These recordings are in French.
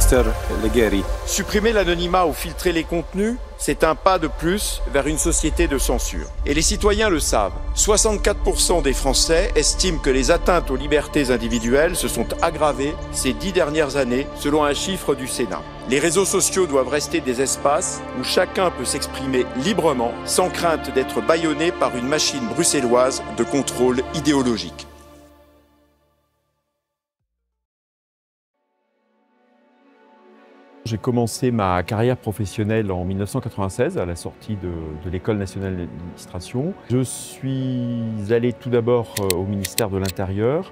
Mr. Legheri. Supprimer l'anonymat ou filtrer les contenus, c'est un pas de plus vers une société de censure. Et les citoyens le savent. 64% des Français estiment que les atteintes aux libertés individuelles se sont aggravées ces 10 dernières années, selon un chiffre du Sénat. Les réseaux sociaux doivent rester des espaces où chacun peut s'exprimer librement, sans crainte d'être bâillonné par une machine bruxelloise de contrôle idéologique. J'ai commencé ma carrière professionnelle en 1996 à la sortie de l'École nationale d'administration. Je suis allé tout d'abord au ministère de l'Intérieur.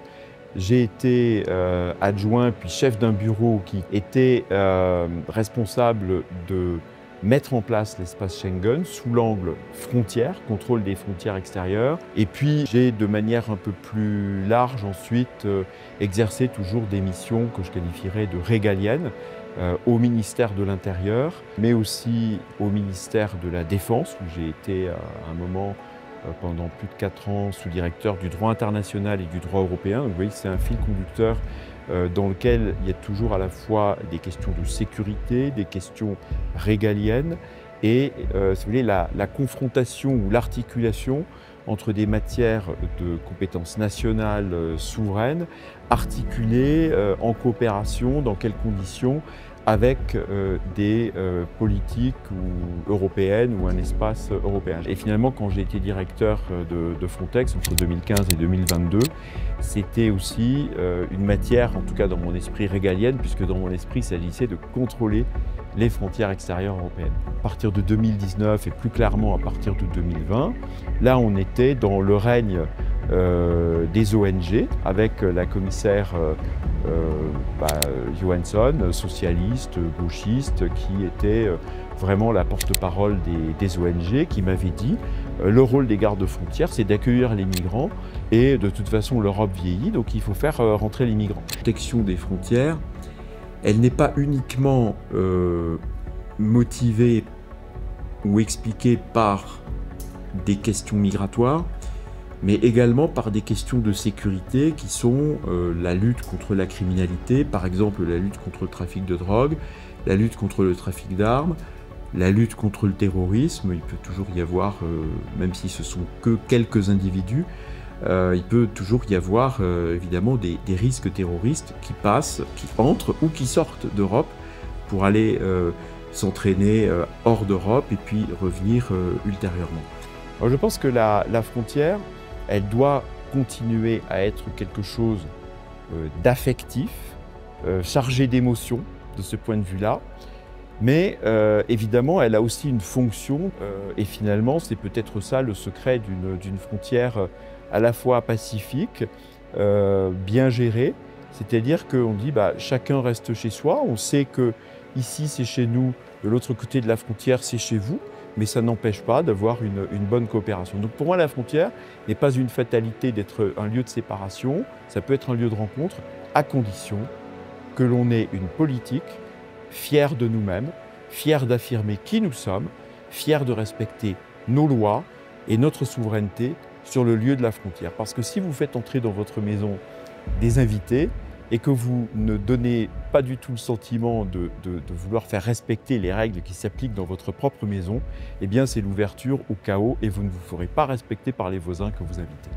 J'ai été adjoint puis chef d'un bureau qui était responsable de mettre en place l'espace Schengen sous l'angle frontières, contrôle des frontières extérieures. Et puis j'ai de manière un peu plus large ensuite exercé toujours des missions que je qualifierais de régaliennes au ministère de l'Intérieur, mais aussi au ministère de la Défense, où j'ai été à un moment pendant plus de 4 ans sous-directeur du droit international et du droit européen. Donc, vous voyez, c'est un fil conducteur dans lequel il y a toujours à la fois des questions de sécurité, des questions régaliennes et si vous voulez, la confrontation ou l'articulation entre des matières de compétences nationales souveraines, articulées en coopération, dans quelles conditions, avec des politiques européennes ou un espace européen. Et finalement, quand j'ai été directeur de Frontex entre 2015 et 2022, c'était aussi une matière, en tout cas dans mon esprit régalienne, puisque dans mon esprit, il s'agissait de contrôler les frontières extérieures européennes. À partir de 2019 et plus clairement à partir de 2020, là on était dans le règne des ONG avec la commissaire Johansson, socialiste, gauchiste, qui était vraiment la porte-parole des ONG, qui m'avait dit le rôle des gardes-frontières, c'est d'accueillir les migrants et de toute façon l'Europe vieillit, donc il faut faire rentrer les migrants. La protection des frontières, elle n'est pas uniquement motivée ou expliquée par des questions migratoires, mais également par des questions de sécurité qui sont la lutte contre la criminalité, par exemple la lutte contre le trafic de drogue, la lutte contre le trafic d'armes, la lutte contre le terrorisme. Il peut toujours y avoir, même si ce sont que quelques individus, il peut toujours y avoir évidemment des risques terroristes qui passent, qui entrent ou qui sortent d'Europe pour aller s'entraîner hors d'Europe et puis revenir ultérieurement. Alors je pense que la frontière, elle doit continuer à être quelque chose d'affectif, chargé d'émotions de ce point de vue-là, mais évidemment elle a aussi une fonction et finalement c'est peut-être ça le secret d'une frontière à la fois pacifique, bien gérée, c'est-à-dire qu'on dit chacun reste chez soi, on sait que ici c'est chez nous, de l'autre côté de la frontière c'est chez vous, mais ça n'empêche pas d'avoir une bonne coopération. Donc pour moi la frontière n'est pas une fatalité d'être un lieu de séparation, ça peut être un lieu de rencontre à condition que l'on ait une politique fière de nous-mêmes, fière d'affirmer qui nous sommes, fière de respecter nos lois et notre souveraineté sur le lieu de la frontière. Parce que si vous faites entrer dans votre maison des invités et que vous ne donnez pas du tout le sentiment de vouloir faire respecter les règles qui s'appliquent dans votre propre maison, eh bien c'est l'ouverture au chaos et vous ne vous ferez pas respecter par les voisins que vous invitez.